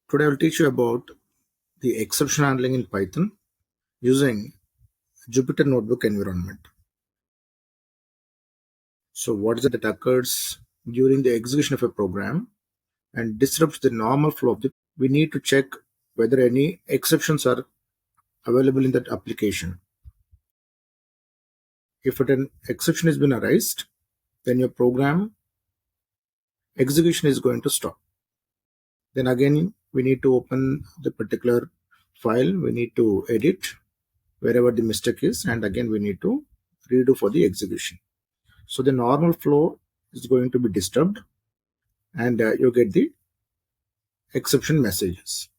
Today I will teach you about the exception handling in Python using Jupyter Notebook environment. So what is it that occurs during the execution of a program and disrupts the normal flow of we need to check whether any exceptions are available in that application. If an exception has been arised, then your program execution is going to stop. Then again, we need to open the particular file, we need to edit wherever the mistake is, and again we need to redo for the execution. So the normal flow is going to be disturbed and you get the exception messages.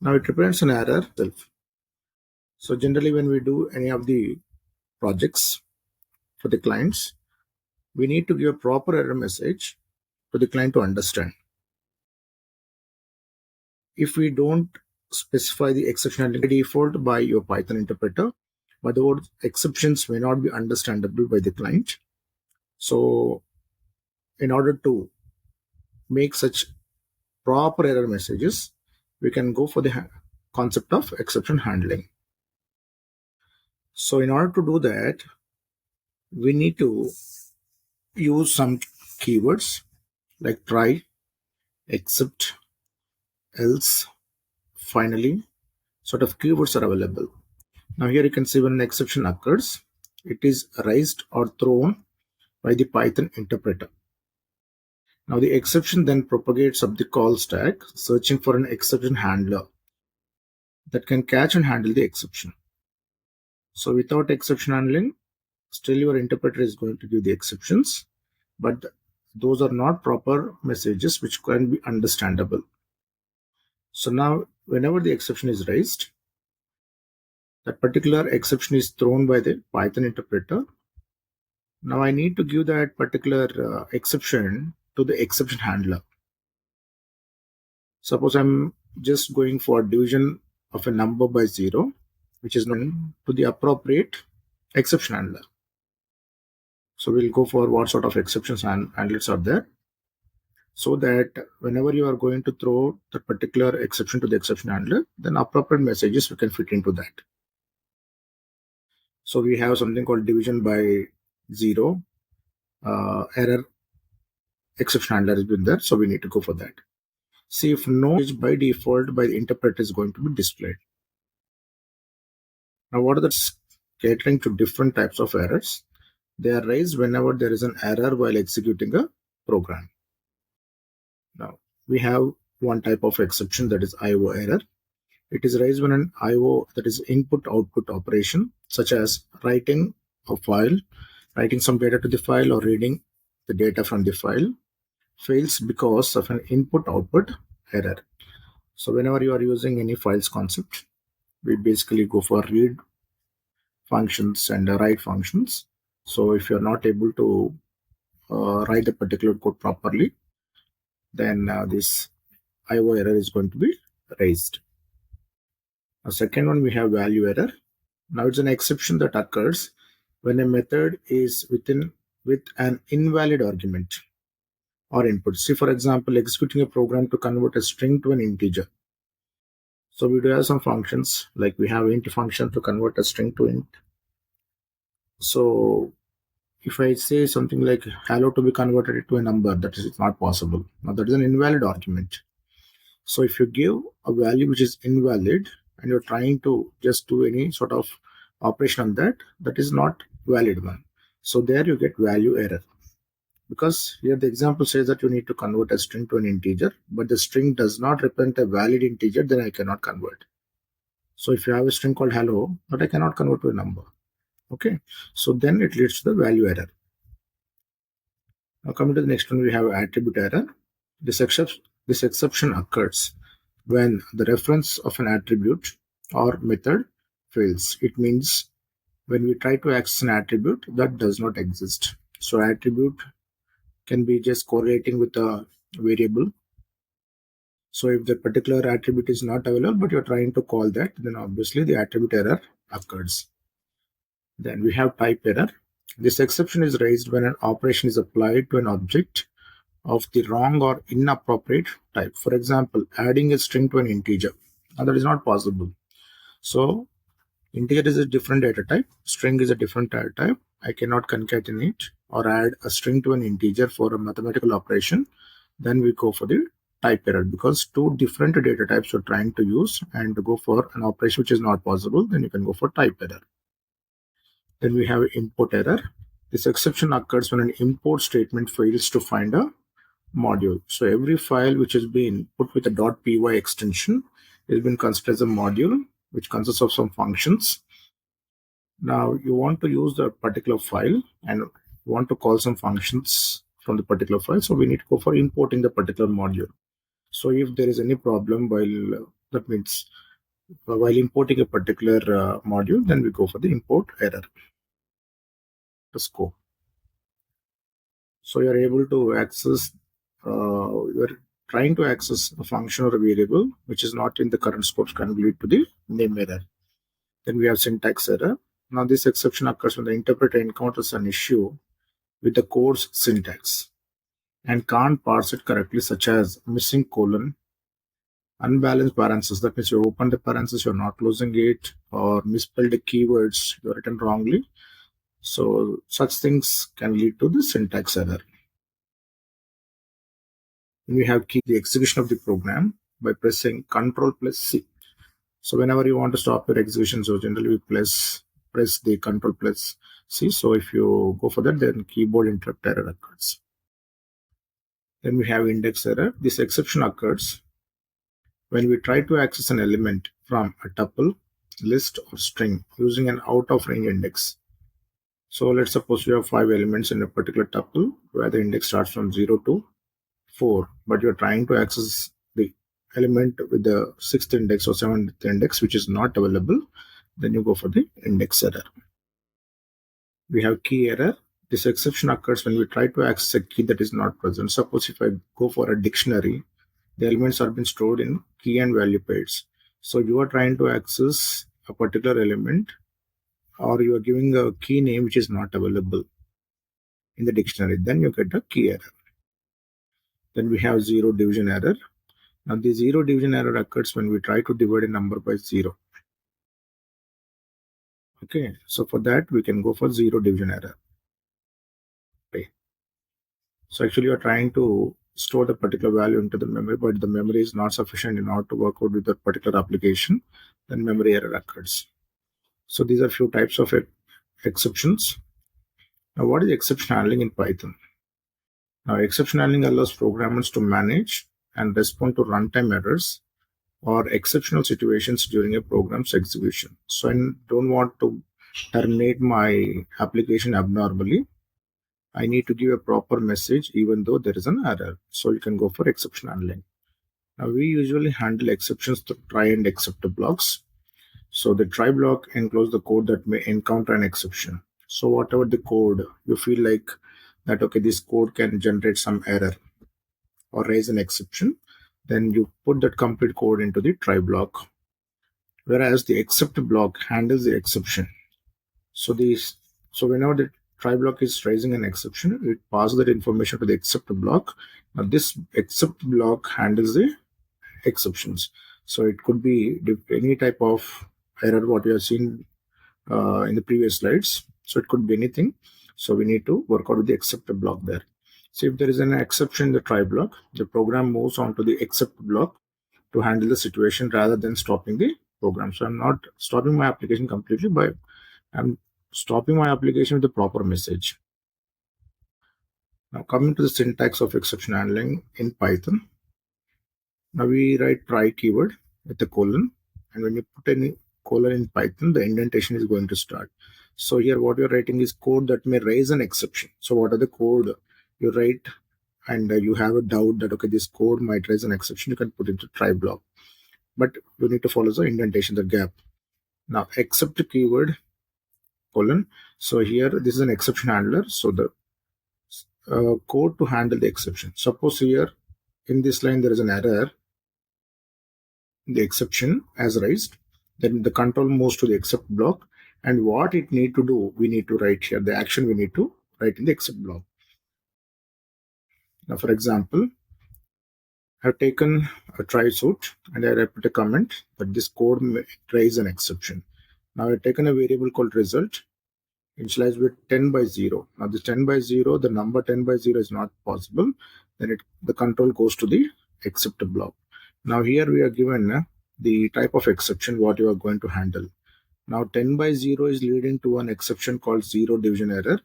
Now it represents an error itself. So generally when we do any of the projects for the clients, we need to give a proper error message to the client to understand. If we don't specify the exception handling by default by your Python interpreter, but the word exceptions may not be understandable by the client. So in order to make such proper error messages, we can go for the concept of exception handling. So in order to do that, we need to use some keywords like try, except, else, finally. Sort of keywords are available. Now here you can see when an exception occurs, it is raised or thrown by the Python interpreter. Now the exception then propagates up the call stack, searching for an exception handler that can catch and handle the exception. So without exception handling, still your interpreter is going to give the exceptions, but those are not proper messages which can be understandable. So now whenever the exception is raised, that particular exception is thrown by the Python interpreter. Now I need to give that particular exception to the exception handler. Suppose I'm just going for division of a number by 0, which is known to the appropriate exception handler. So we'll go for what sort of exceptions and handlers are there, so that whenever you are going to throw the particular exception to the exception handler, then appropriate messages we can fit into that. So we have something called division by 0 error exception handler has been there, so we need to go for that. See if no message by default by the interpreter is going to be displayed. Now what are the catering to different types of errors? They are raised whenever there is an error while executing a program. Now we have one type of exception, that is IO error. It is raised when an IO, that is input output operation, such as writing a file, writing some data to the file or reading the data from the file, fails because of an input output error. So whenever you are using any files concept, we basically go for read functions and write functions. So if you're not able to write the particular code properly, then this IO error is going to be raised. The second one, we have value error. Now it's an exception that occurs when a method is with an invalid argument or input. See, for example, executing a program to convert a string to an integer. So we do have some functions, like we have int function to convert a string to int. So if I say something like hello to be converted to a number, that is not possible. Now that is an invalid argument. So if you give a value which is invalid and you're trying to just do any sort of operation on that, that is not valid one. So there you get value error. Because here the example says that you need to convert a string to an integer, but the string does not represent a valid integer, then I cannot convert. So if you have a string called hello, but I cannot convert to a number. Okay, so then it leads to the value error. Now coming to the next one, we have attribute error. This exception occurs when the reference of an attribute or method fails. It means when we try to access an attribute that does not exist. So attribute can be just correlating with a variable. So if the particular attribute is not available, but you're trying to call that, then obviously the attribute error occurs. Then we have type error. This exception is raised when an operation is applied to an object of the wrong or inappropriate type. For example, adding a string to an integer. Now that is not possible. So integer is a different data type, string is a different data type. I cannot concatenate or add a string to an integer for a mathematical operation. Then we go for the type error, because two different data types you're trying to use and to go for an operation which is not possible, then you can go for type error. Then we have import error. This exception occurs when an import statement fails to find a module. So every file which has been put with a .py extension has been considered as a module, which consists of some functions. Now you want to use the particular file and want to call some functions from the particular file. So we need to go for importing the particular module. So if there is any problem that means while importing a particular module, then we go for the import error, the scope. So you're able to access, you're trying to access a function or a variable which is not in the current scope, can lead to the name error. Then we have syntax error. Now this exception occurs when the interpreter encounters an issue with the code's syntax and can't parse it correctly, such as missing colon, unbalanced parentheses, that means you open the parenthesis, you're not closing it, or misspelled the keywords, you're written wrongly. So such things can lead to the syntax error. We have the execution of the program by pressing Ctrl plus C. So whenever you want to stop your execution, so generally we press the Ctrl plus C. So if you go for that, then keyboard interrupt error occurs. Then we have index error. This exception occurs when we try to access an element from a tuple, list, or string using an out-of-range index. So let's suppose you have 5 elements in a particular tuple where the index starts from 0 to 4, but you're trying to access the element with the 6th index or 7th index which is not available. Then you go for the index error. We have key error. This exception occurs when we try to access a key that is not present. Suppose if I go for a dictionary, the elements are being stored in key and value pairs. So you are trying to access a particular element, or you are giving a key name which is not available in the dictionary, then you get a key error. Then we have zero division error. Now the zero division error occurs when we try to divide a number by 0. Okay, so for that we can go for zero division error. Okay. So actually you are trying to store the particular value into the memory, but the memory is not sufficient in order to work out with that particular application, then memory error occurs. So these are few types of exceptions. Now what is exception handling in Python? Now exception handling allows programmers to manage and respond to runtime errors or exceptional situations during a program's execution. So I don't want to terminate my application abnormally. I need to give a proper message even though there is an error. So you can go for exception handling. Now we usually handle exceptions through try and except blocks. So the try block encloses the code that may encounter an exception. So whatever the code you feel like that, okay, this code can generate some error or raise an exception, then you put that complete code into the try block. Whereas the except block handles the exception. So whenever the try block is raising an exception, it passes that information to the except block. Now this except block handles the exceptions. So it could be any type of error what we have seen in the previous slides. So it could be anything. So we need to work out with the except block there. So if there is an exception in the try block, the program moves on to the except block to handle the situation rather than stopping the program. So I'm not stopping my application completely, but I'm stopping my application with the proper message. Now coming to the syntax of exception handling in Python. Now we write try keyword with a colon, and when you put any colon in Python, the indentation is going to start. So here what you're writing is code that may raise an exception. So what are the code you write and you have a doubt that, okay, this code might raise an exception, you can put into try block. But you need to follow the indentation, the gap. Now except keyword colon. So here this is an exception handler. So the code to handle the exception. Suppose here in this line there is an error, the exception as raised, then the control moves to the except block, and what it need to do, we need to write here the action we need to write in the except block. Now, for example, I've taken a try suit and I put a comment that this code may raise an exception. Now I've taken a variable called result, initialized with 10 by 0. Now this 10 by 0, the number 10 by 0 is not possible. Then the control goes to the except block. Now here we are given the type of exception what you are going to handle. Now 10 by 0 is leading to an exception called zero division error.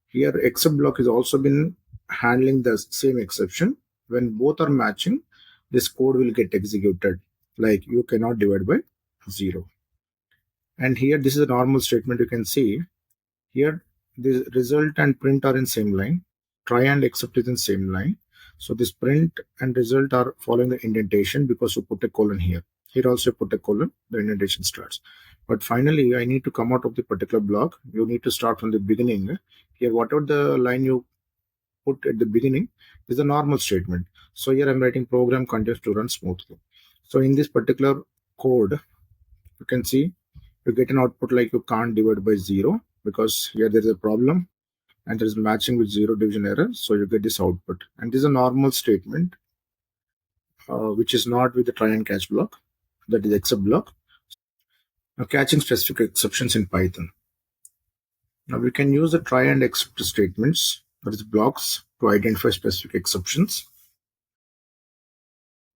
Here except block is also been handling the same exception. When both are matching, this code will get executed, like you cannot divide by 0. And here this is a normal statement. You can see here the result and print are in same line, try and except is in same line. So this print and result are following the indentation because you put a colon here. Here also put a colon, the indentation starts. But finally, I need to come out of the particular block. You need to start from the beginning. Here, whatever the line you put at the beginning is a normal statement. So here I'm writing program continues to run smoothly. So in this particular code, you can see you get an output like you can't divide by 0 because here there is a problem and there is matching with zero division error. So you get this output. And this is a normal statement, which is not with the try and catch block, that is except block. Now catching specific exceptions in Python. Now we can use the try and except statements, that is blocks, to identify specific exceptions.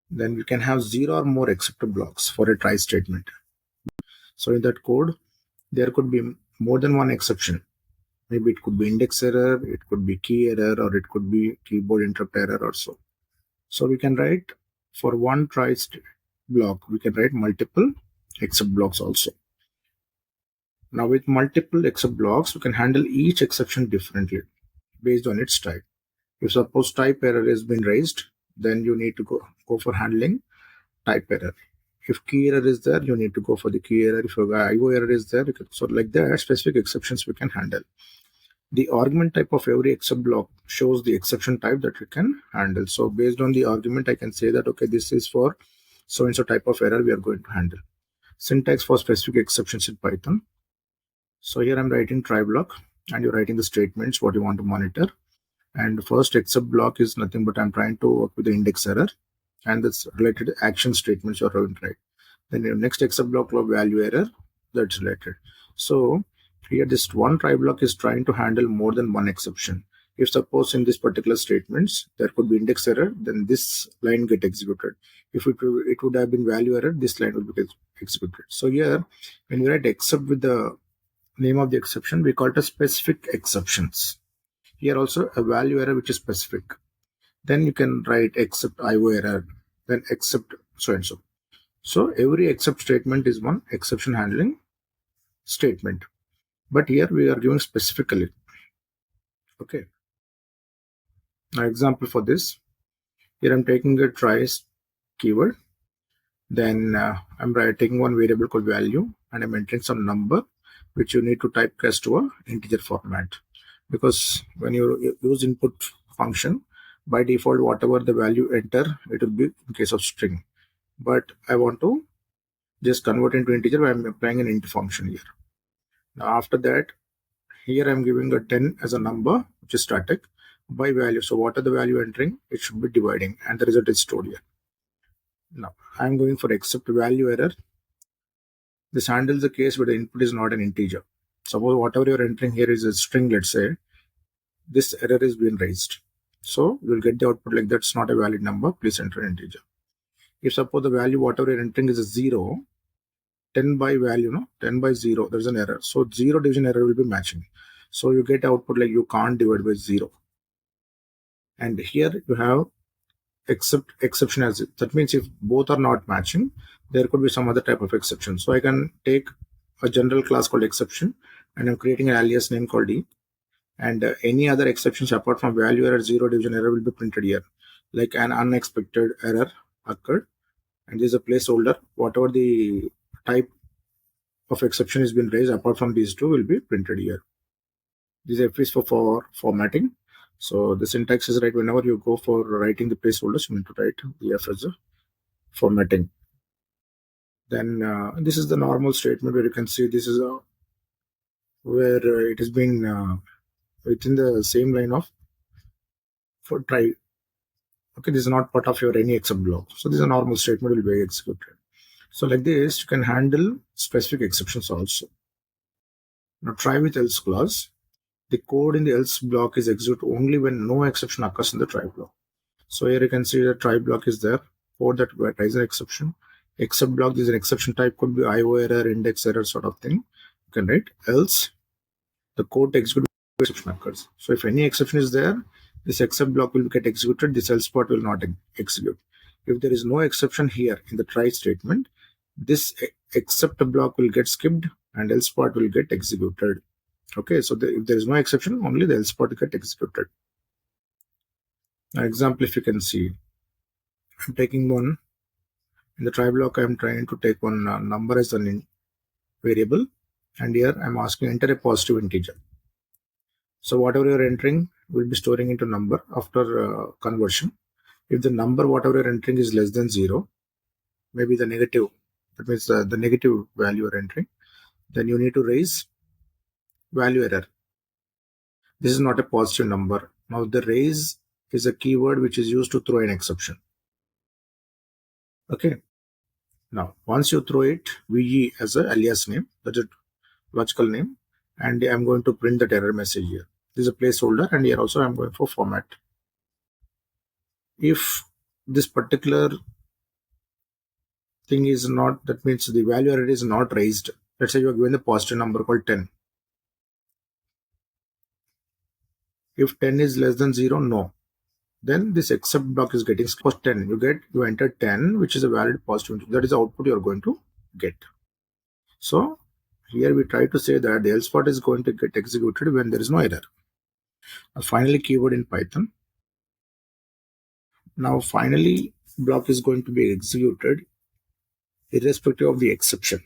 Then we can have 0 or more except blocks for a try statement. So in that code, there could be more than one exception. Maybe it could be index error, it could be key error, or it could be keyboard interrupt error or so. So we can write for one try block, we can write multiple except blocks also. Now with multiple except blocks, we can handle each exception differently based on its type. If suppose type error has been raised, then you need to go for handling type error. If key error is there, you need to go for the key error. If IO error is there, so like that, specific exceptions we can handle. The argument type of every except block shows the exception type that we can handle. So based on the argument, I can say that, okay, this is for so-and-so type of error we are going to handle. Syntax for specific exceptions in Python. So here I'm writing try block and you're writing the statements, what you want to monitor. And the first except block is nothing but I'm trying to work with the index error and that's related action statements you're going to write. Then your next except block of value error, that's related. So here this one try block is trying to handle more than one exception. If suppose in this particular statements there could be index error, then this line get executed. If it would have been value error, this line will be executed. So here when you write except with the name of the exception, we call it a specific exceptions. Here also a value error which is specific. Then you can write except IO error, then except so and so. So every except statement is one exception handling statement. But here we are giving specifically. Okay. Now example for this. Here I'm taking a tries keyword. Then I'm taking one variable called value and I'm entering some number which you need to typecast to a integer format. Because when you use input function, by default whatever the value enter, it will be in case of string. But I want to just convert into integer by I'm applying an int function here. Now after that, here I'm giving a 10 as a number which is static by value. So what are the value entering? It should be dividing and the result is stored here. Now I'm going for except value error. This handles the case where the input is not an integer. Suppose whatever you're entering here is a string, let's say, this error is being raised. So you'll get the output like that's not a valid number, please enter an integer. If suppose the value whatever you're entering is a 0, 10 by value, no, 10 by 0, there's an error. So zero division error will be matching. So you get output like you can't divide by 0. And here you have exception as it. That means if both are not matching, there could be some other type of exception. So I can take a general class called exception and I'm creating an alias name called e. And any other exceptions apart from value error, zero division error will be printed here. Like an unexpected error occurred and there's a placeholder. Whatever the type of exception has been raised apart from these two will be printed here. This F is for formatting. So the syntax is right. Whenever you go for writing the placeholders, you need to write the F as a formatting. Then this is the normal statement where you can see this is where it has been within the same line of for try Okay, this is not part of your any except block. So this is a normal statement will be executed. So like this, you can handle specific exceptions also. Now try with else clause. The code in the else block is executed only when no exception occurs in the try block. So here you can see the try block is there. Code that raises an exception. Except block is an exception type, could be IO error, index error sort of thing. You can write else the code executes when exception occurs. So if any exception is there, this except block will get executed, this else part will not execute. If there is no exception here in the try statement, this except block will get skipped and else part will get executed. Okay, so if there is no exception, only the else part will get executed. Now, example, if you can see, I'm taking one in the try block. I'm trying to take one number as an variable, and here I'm asking enter a positive integer. So whatever you're entering will be storing into number after conversion. If the number whatever you're entering is less than 0, maybe the negative, that means the negative value you're entering, then you need to raise value error. This is not a positive number. Now the raise is a keyword which is used to throw an exception. Okay. Now once you throw it, VE as a alias name, that's a logical name, and I'm going to print that error message here. This is a placeholder, and here also I'm going for format. If this particular thing is not, that means the value error is not raised. Let's say you are given a positive number called 10. If 10 is less than 0, no. Then this except block is getting suppose 10. You enter 10, which is a valid positive. That is the output you are going to get. So here we try to say that the else part is going to get executed when there is no error. Finally, keyword in Python. Now finally block is going to be executed irrespective of the exception.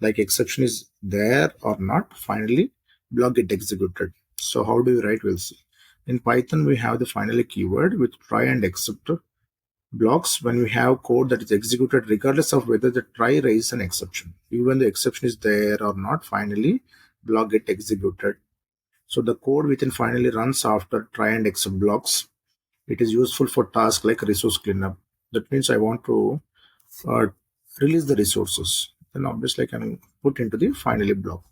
Like exception is there or not, finally block get executed. So how do you write? We'll see. In Python, we have the finally keyword with try and except blocks when we have code that is executed regardless of whether the try raises an exception. Even the exception is there or not, finally block get executed. So the code within finally runs after try and except blocks. It is useful for tasks like resource cleanup. That means I want to release the resources. Then obviously I can put into the finally block.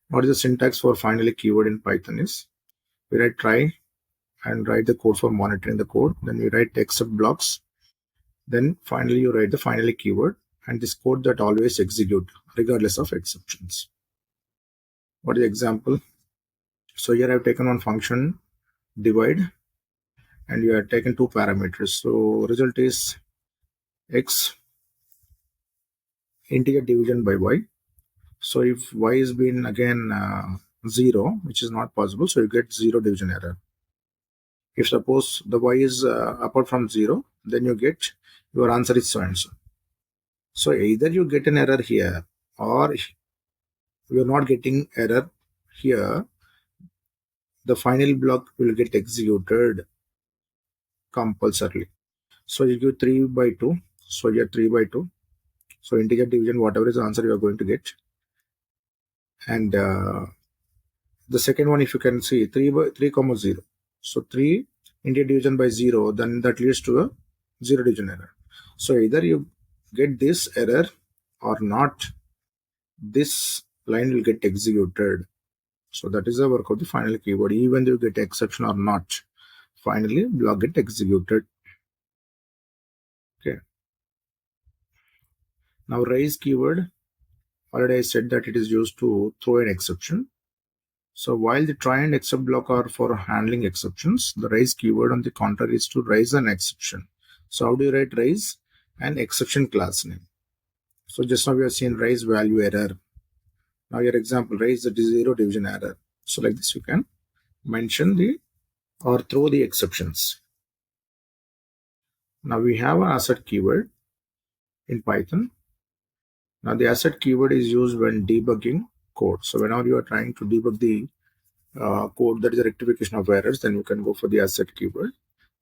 What is the syntax for finally keyword in Python is, we write try and write the code for monitoring the code. Then we write except blocks. Then finally you write the finally keyword and this code that always execute regardless of exceptions. What is the example? So here I've taken one function divide and you have taken two parameters. So result is x integer division by y. So if y is been again 0, which is not possible, so you get 0 division error. If suppose the y is apart from 0, then you get your answer is so and so. So either you get an error here or you're not getting error here, the final block will get executed compulsorily. So you give 3 by 2. So you get 3 by 2. So integer division, whatever is the answer you are going to get. And the second one, if you can see 3 by 3 comma 0. So 3 integer division by 0, then that leads to a 0 division error. So either you get this error or not, this line will get executed. So that is the work of the final keyword. Even though you get exception or not, finally block get executed. Okay. Now raise keyword. Already I said that it is used to throw an exception. So while the try and except block are for handling exceptions, the raise keyword on the contrary is to raise an exception. So how do you write raise? An exception class name. So just now we have seen raise value error. Now your example, raise the 0 division error. So like this you can mention the or throw the exceptions. Now we have an assert keyword in Python. Now the assert keyword is used when debugging code. So whenever you are trying to debug the code that is a rectification of errors, then you can go for the assert keyword.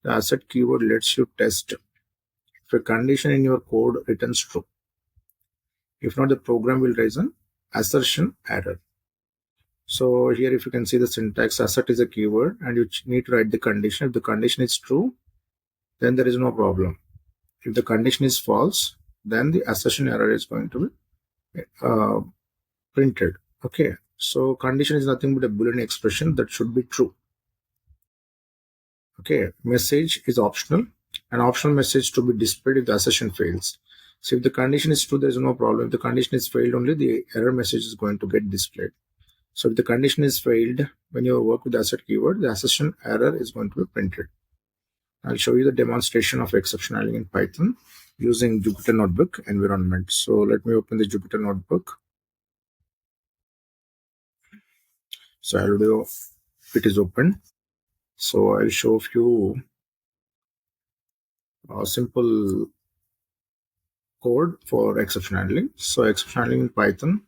The assert keyword lets you test if a condition in your code returns true. If not, the program will raise an assertion error. So here if you can see the syntax, assert is a keyword and you need to write the condition. If the condition is true, then there is no problem. If the condition is false, then the assertion error is going to be printed. Okay, so condition is nothing but a Boolean expression that should be true. Okay, message is optional. An optional message to be displayed if the assertion fails. So if the condition is true, there is no problem. If the condition is failed, only the error message is going to get displayed. So if the condition is failed, when you work with the assert keyword, the assertion error is going to be printed. I'll show you the demonstration of exception handling in Python using Jupyter Notebook environment. So let me open the Jupyter Notebook. So already it is open. So I'll show a few simple code for exception handling. So exception handling in Python.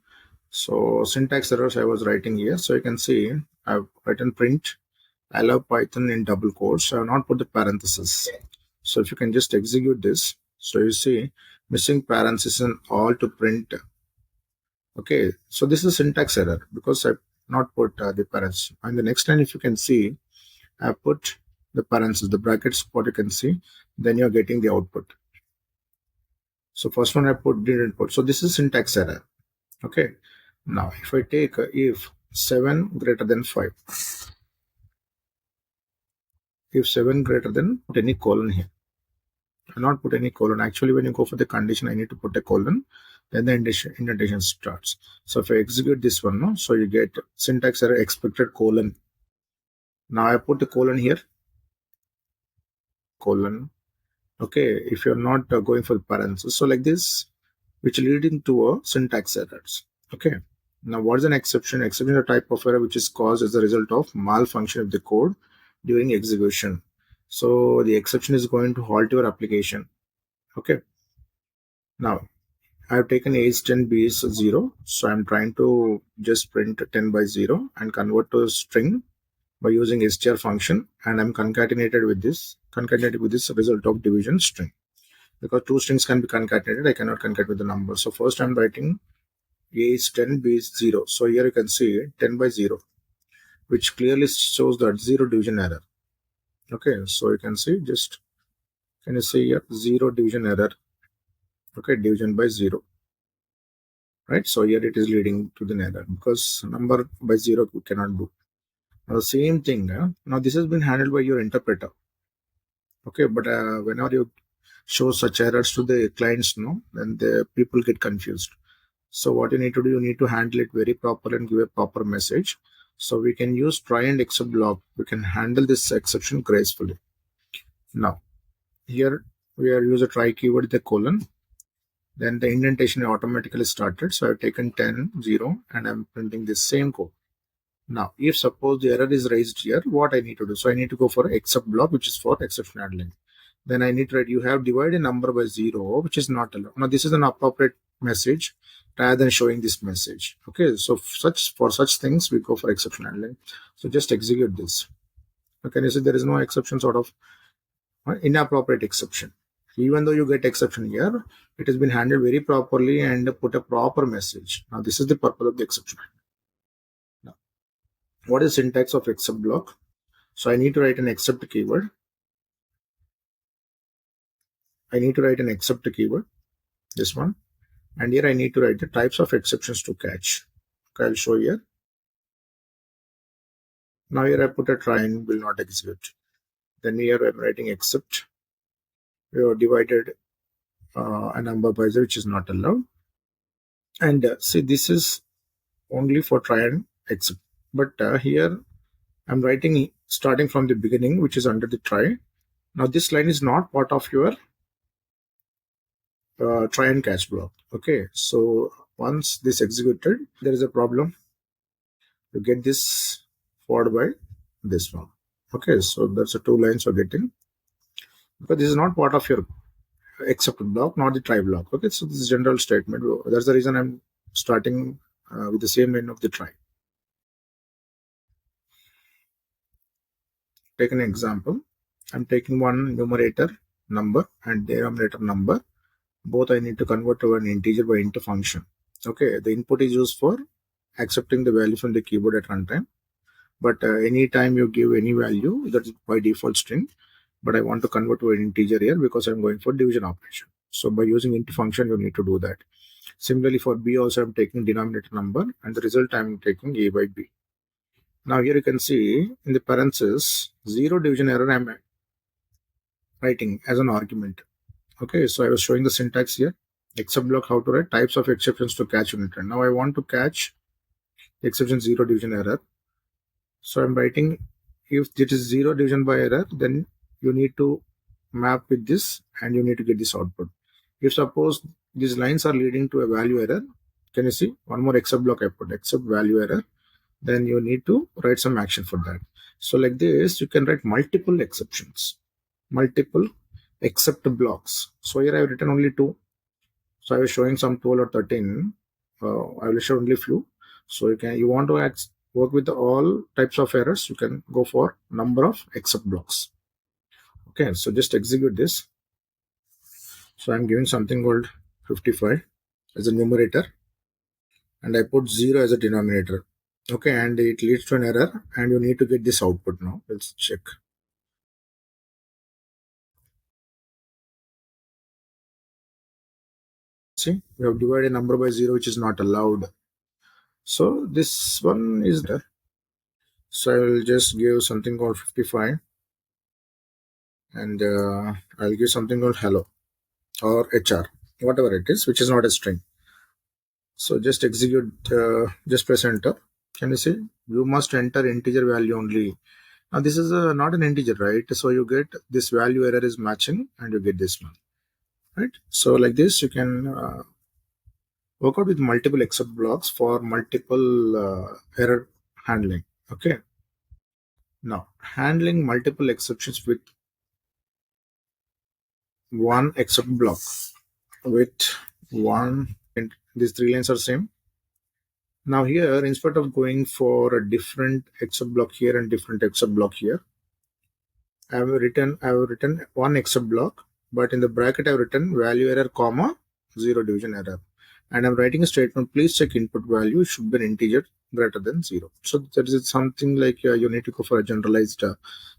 So syntax errors I was writing here. So you can see I've written print. I love Python in double quotes. So I have not put the parentheses. So if you can just execute this. So you see missing parentheses and all to print. Okay. So this is a syntax error because I not put the parentheses. And the next line, if you can see, I put the parentheses, the brackets, what you can see, then you're getting the output. So first one I didn't put. So this is syntax error. Okay. Now if I take if 7 greater than 5, if 7 greater than, put any colon here. I not put any colon. Actually, when you go for the condition, I need to put a colon, then the indentation starts. So if I execute this one, no, so you get syntax error expected colon. Now I put the colon here, colon. Okay, if you're not going for parentheses, so like this, which leading to a syntax errors. Okay, now what is an exception? Exception is a type of error which is caused as a result of malfunction of the code during execution. So the exception is going to halt your application. Okay, now I have taken A is 10, B is 0. So I'm trying to just print 10 by 0 and convert to a string by using str function, and I'm concatenated with this result of division string. Because two strings can be concatenated, I cannot concatenate with the number. So first I'm writing A is 10, B is 0. So here you can see 10 by 0, which clearly shows that 0 division error. Okay, so you can see just, can you see here 0 division error? Okay, division by 0. Right, so here it is leading to the error because number by 0 we cannot do. Now the same thing, now this has been handled by your interpreter. Okay, but whenever you show such errors to the clients, no, then the people get confused. So what you need to do, you need to handle it very properly and give a proper message. So we can use try and except block. We can handle this exception gracefully. Now here we are use a try keyword, the colon. Then the indentation automatically started. So I've taken 10, 0, and I'm printing the same code. Now, if suppose the error is raised here, what I need to do? So I need to go for except block, which is for exception handling. Then I need to write, you have divided a number by 0, which is not allowed. Now, this is an appropriate message rather than showing this message. Okay, so for such things, we go for exception handling. So just execute this. Okay, you see there is no exception sort of inappropriate exception. Even though you get exception here, it has been handled very properly and put a proper message. Now, this is the purpose of the exception. Now, what is syntax of except block? So I need to write an except keyword. I need to write an except keyword, this one. And here I need to write the types of exceptions to catch. Okay, I'll show here. Now here I put a try and will not execute. Then here I'm writing except. We have divided a number by 0, which is not allowed. And see, this is only for try and except. But here I'm writing starting from the beginning, which is under the try. Now this line is not part of your try and catch block. Okay, so once this executed, there is a problem. You get this followed by this one. Okay, so that's the 2 lines you're getting. But this is not part of your except block, not the try block. Okay, so this is general statement. That's the reason I'm starting with the same line of the try. Take an example. I'm taking one numerator number and denominator number. Both I need to convert to an integer by int function. Okay, the input is used for accepting the value from the keyboard at runtime. But anytime you give any value, that is by default string, but I want to convert to an integer here because I'm going for division operation. So by using int function, you need to do that. Similarly, for b also, I'm taking denominator number, and the result I'm taking a by b. Now here you can see in the parentheses, 0 division error I'm writing as an argument. Okay, so I was showing the syntax here. Except block, how to write types of exceptions to catch unit trend. Now I want to catch exception 0 division error. So I'm writing, if it is 0 division by error, then you need to map with this and you need to get this output. If suppose these lines are leading to a value error, can you see one more except block I put, except value error, then you need to write some action for that. So like this, you can write multiple exceptions, multiple except blocks. So here I have written only 2. So I was showing some 12 or 13. I will show only few. So you want to work with all types of errors, you can go for number of except blocks. Okay, so just execute this. So I'm giving something called 55 as a numerator, and I put 0 as a denominator. Okay, and it leads to an error, and you need to get this output now. Let's check. See, we have divided a number by 0, which is not allowed. So this one is there. So I will just give something called 55, and I'll give something called hello or HR, whatever it is, which is not a string. So just execute, just press enter. Can you see? You must enter integer value only. Now this is not an integer, right? So you get this value error is matching and you get this one, right? So like this, you can work out with multiple except blocks for multiple error handling. Okay. Now handling multiple exceptions with one except block with one, and these 3 lines are same. Now here, instead of going for a different except block here and different except block here, I have written one except block, but in the bracket I've written value error comma 0 division error, and I'm writing a statement, please check input value should be an integer greater than 0. So that is something like you need to go for a generalized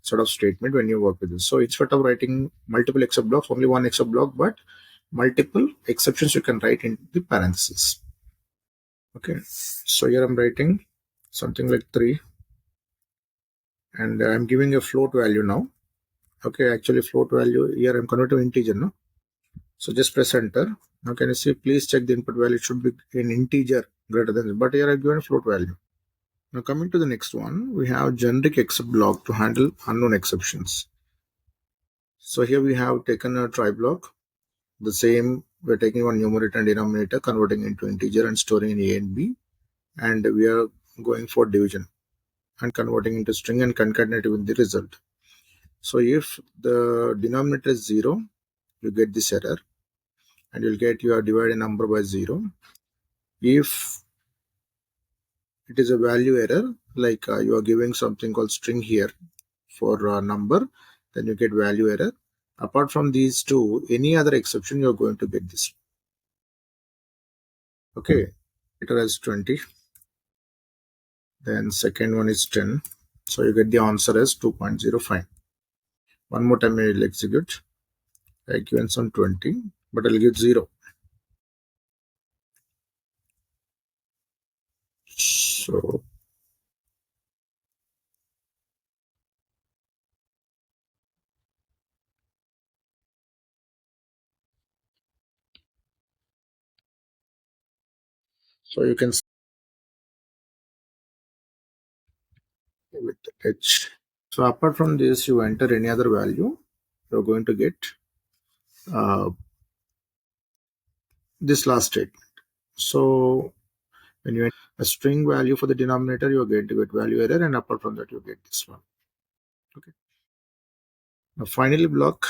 sort of statement when you work with this. So instead of writing multiple except blocks, only one except block, but multiple exceptions you can write in the parentheses. Okay, so here I'm writing something like 3, and I'm giving a float value now. Okay, actually float value here I'm converting to integer, no? So just press enter. Now can you see, please check the input value should be an integer greater than, but here I've given a float value. Now coming to the next one, we have generic except block to handle unknown exceptions. So here we have taken a try block. The same, we're taking one numerator and denominator, converting into integer and storing in A and B, and we are going for division and converting into string and concatenating with the result. So if the denominator is 0, you get this error, and you'll get you are dividing number by 0. If it is a value error, like you are giving something called string here for a number, then you get value error. Apart from these two, any other exception, you're going to get this. Okay, it has 20. Then second one is 10. So you get the answer as 2.05. One more time I will execute. I given some 20, but I'll give 0. So you can see with H. So apart from this, you enter any other value, you're going to get this last statement. So when you enter a string value for the denominator, you're going to get value error, and apart from that, you get this one. Okay. Now finally block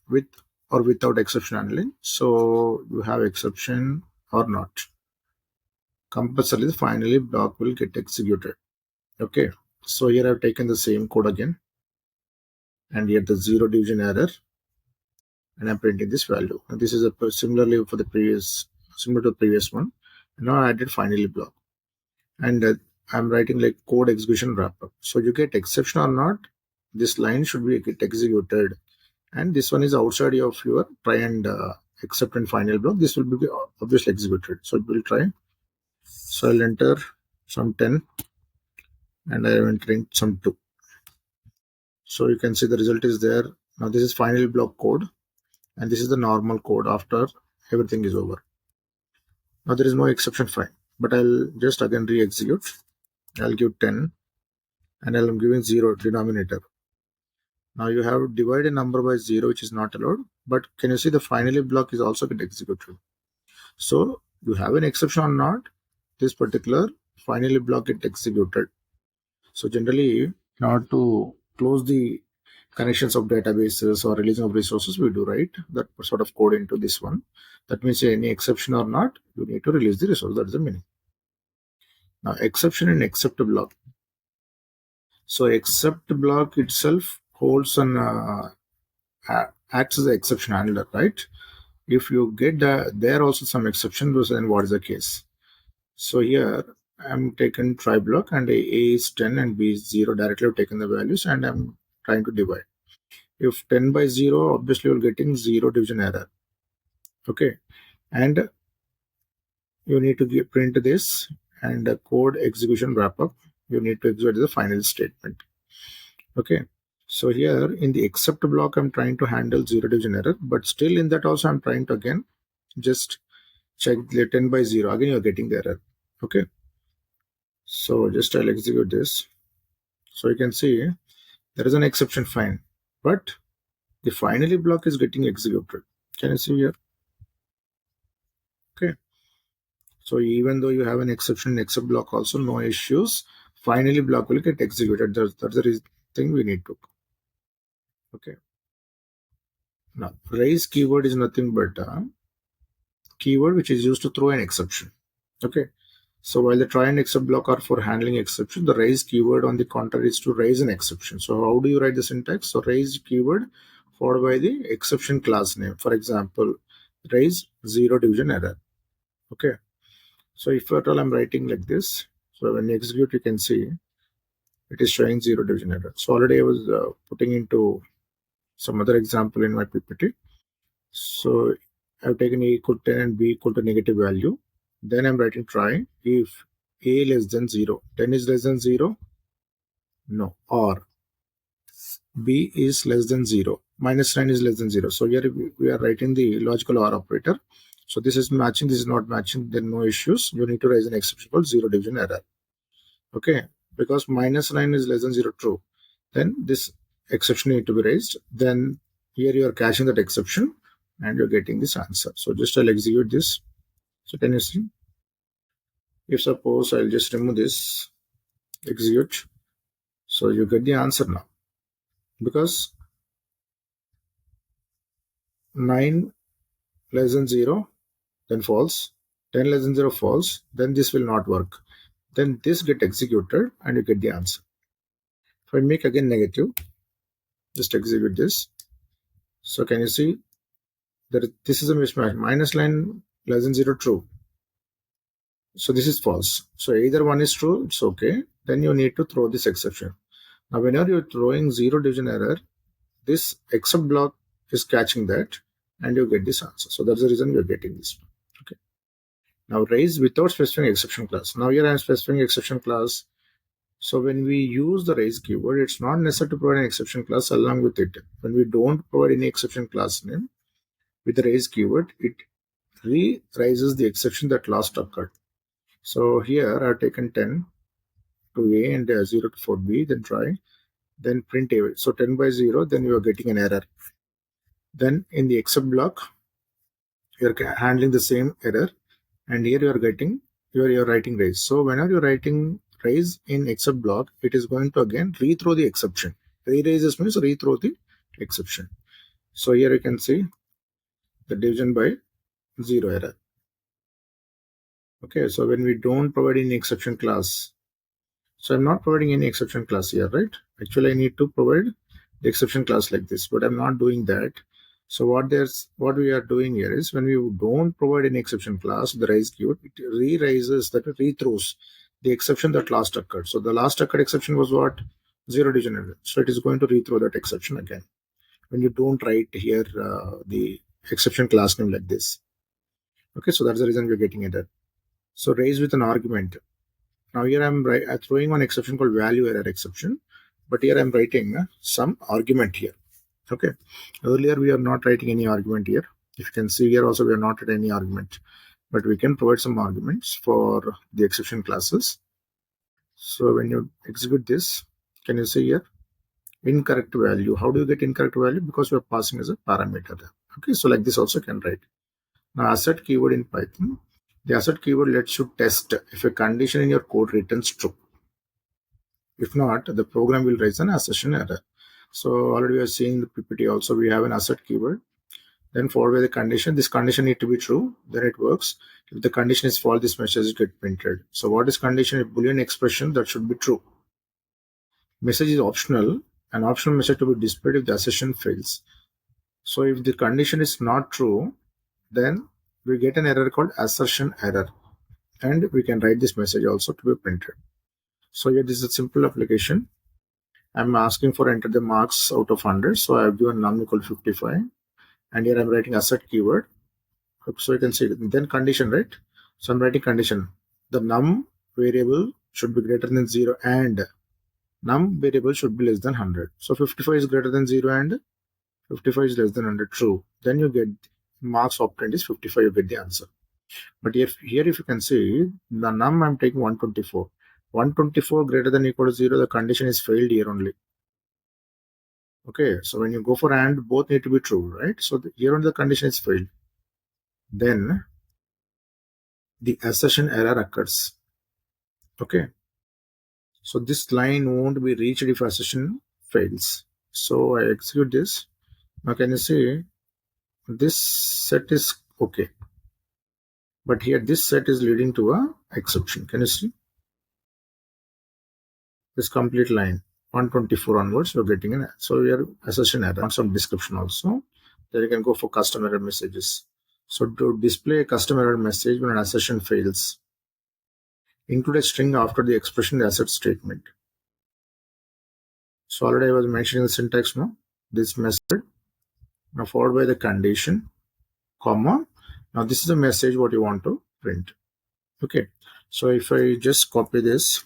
with or without exception handling. So you have exception or not. Compulsorily, finally block will get executed. Okay. So here I've taken the same code again, and here the 0 division error, and I'm printing this value. And this is a similar to the previous one. And now I added finally block, and I'm writing like code execution wrapper. So you get exception or not, this line should be get executed. and this one is outside of your try and except and final block. This will be obviously executed. So it will try. So I'll enter some 10 and I am entering some 2. So you can see the result is there. Now this is final block code and this is the normal code after everything is over. Now there is no exception fine, but I'll just again re-execute. I'll give 10 and I'm giving 0 denominator. Now you have divided a number by 0, which is not allowed, but can you see the finally block is also get executed. So you have an exception or not, this particular finally block get executed. So generally, in order to close the connections of databases or releasing of resources, we do write that sort of code into this one. That means any exception or not, you need to release the resource. That's the meaning. Now exception and except block. So except block itself holds an acts as an exception handler, right? If you get there also some exception, then what is the case? So here I'm taken try block and A is 10 and B is 0. Directly I've taken the values and I'm trying to divide. If 10 by 0, obviously you're getting 0 division error. Okay, and you need to print this and the code execution wrap up. You need to execute the final statement. Okay, so here in the except block, I'm trying to handle 0 division error, but still in that also I'm trying to again just check the 10 by 0. Again, you're getting the error. Okay, so just I'll execute this. So you can see there is an exception fine, but the finally block is getting executed. Can you see here? Okay. So even though you have an exception in except block also, no issues. Finally block will get executed. That's the thing we need to. Okay. Now raise keyword is nothing but a keyword which is used to throw an exception. Okay. So while the try and except block are for handling exception, the raise keyword on the contrary is to raise an exception. So how do you write the syntax? So raise keyword followed by the exception class name. For example, raise 0 division error. Okay. So if at all I'm writing like this, so when you execute, you can see it is showing 0 division error. So already I was putting into some other example in my PPT. So I've taken A equal to 10 and B equal to negative value. Then I'm writing try if A less than 0. 10 is less than 0. No. Or B is less than 0. Minus 9 is less than 0. So here we are writing the logical OR operator. So this is matching, this is not matching, then no issues. You need to raise an exception called 0 division error. Okay, because minus 9 is less than 0 true. Then this exception need to be raised. Then here you are catching that exception and you're getting this answer. So just I'll execute this. So can you see? If suppose I'll just remove this, execute. So you get the answer now. Because 9 less than 0, then false. 10 less than 0, false. Then this will not work. Then this get executed and you get the answer. If I make again negative, just execute this. So can you see that this is a mismatch? Minus 9 less than 0 true. So this is false. So either one is true, it's okay. Then you need to throw this exception. Now whenever you're throwing 0 division error, this except block is catching that and you get this answer. So that's the reason you're getting this one. Okay. Now raise without specifying exception class. Now here I'm specifying exception class. So when we use the raise keyword, it's not necessary to provide an exception class along with it. When we don't provide any exception class name with the raise keyword, it re-raises the exception that last occurred. So here I've taken 10 to A and 0 to 4B, then try, then print A. So 10 by 0, then you are getting an error. Then in the except block, you're handling the same error, and here you're writing raise. So whenever you're writing raise in except block, it is going to again rethrow the exception. Re-raises means rethrow the exception. So here you can see the division by 0 error. Okay, so when we don't provide any exception class, so I'm not providing any exception class here, right? Actually, I need to provide the exception class like this, but I'm not doing that. So what we are doing here is when we don't provide any exception class, the raise keyword, it re-raises, that it rethrows the exception that last occurred. So the last occurred exception was what? 0 division error. So it is going to rethrow that exception again. when you don't write here the exception class name like this. Okay, so that's the reason we're getting it. So raise with an argument. Now here I'm throwing one exception called value error exception, but here I'm writing some argument here. Okay, earlier we are not writing any argument here. If you can see here also we are not writing any argument, but we can provide some arguments for the exception classes. So when you execute this, can you see here incorrect value? How do you get incorrect value? Because we are passing as a parameter. Okay, so like this also can write. Now assert keyword in Python. The assert keyword lets you test if a condition in your code returns true. If not, the program will raise an assertion error. So already we are seeing the PPT also, we have an assert keyword. Then followed by the condition. This condition need to be true, then it works. If the condition is false, this message gets printed. So what is condition? A Boolean expression that should be true. Message is optional. An optional message to be displayed if the assertion fails. So if the condition is not true, then we get an error called assertion error. And we can write this message also to be printed. So here this is a simple application. I'm asking for enter the marks out of 100. So I have given num equal 55. And here I'm writing assert keyword. So you can see it. Then condition, right? So I'm writing condition. The num variable should be greater than 0 and num variable should be less than 100. So 55 is greater than 0 and 55 is less than 100. True. Then you get marks obtained is 55. You get the answer. But here if you can see, the num I'm taking 124. 124 greater than equal to 0, the condition is failed here only. Okay, so when you go for AND, both need to be true, right? So here on the condition is failed. Then the assertion error occurs. Okay, so this line won't be reached if assertion fails. So I execute this. Now can you see this set is okay, but here this set is leading to a exception. Can you see this complete line 124 onwards? We're getting an so we are assertion error on some description also. Then you can go for custom error messages. So to display a custom error message when an assertion fails, include a string after the expression the assert statement. So already I was mentioning the syntax now. This method now followed by the condition, comma. Now this is the message what you want to print. Okay. So if I just copy this,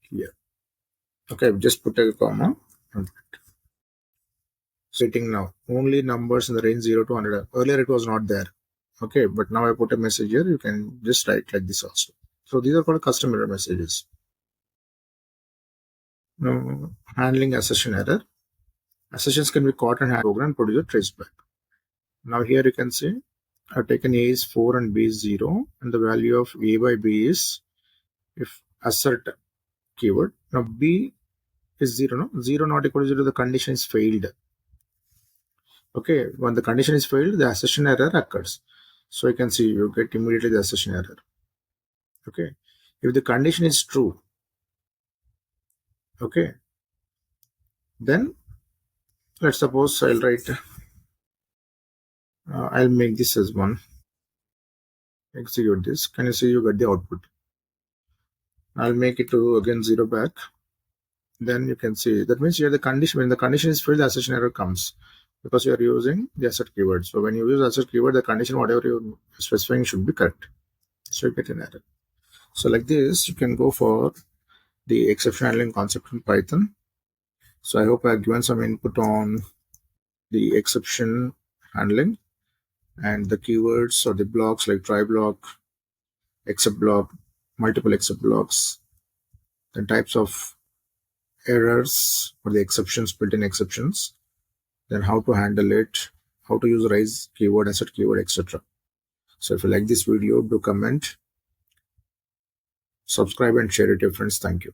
here. Okay, I've just put a comma. Setting now only numbers in the range 0 to 100. Earlier it was not there. Okay, but now I put a message here. You can just write like this also. So these are called custom error messages. Now handling assertion error. Assertions can be caught and program and produce a traceback. Now here you can see I've taken A is 4 and B is 0, and the value of A by B is if assert keyword. Now B is 0, no? 0 not equal to 0, the condition is failed. Okay, when the condition is failed, the assertion error occurs. So you can see you get immediately the assertion error. Okay, if the condition is true, okay, then let's suppose I'll write, I'll make this as 1. Execute this. Can you see you get the output? I'll make it to again 0 back. Then you can see that means here the condition, when the condition is failed, the assertion error comes because you are using the assert keyword. So when you use assert keyword, the condition whatever you're specifying should be correct. So you get an error. So like this, you can go for the exception handling concept in Python. So I hope I've given some input on the exception handling and the keywords or the blocks like try block, except block, multiple except blocks, the types of errors or the exceptions, built-in exceptions, then how to handle it, how to use raise keyword, assert keyword, etc. So if you like this video, do comment, subscribe and share it with your friends. Thank you.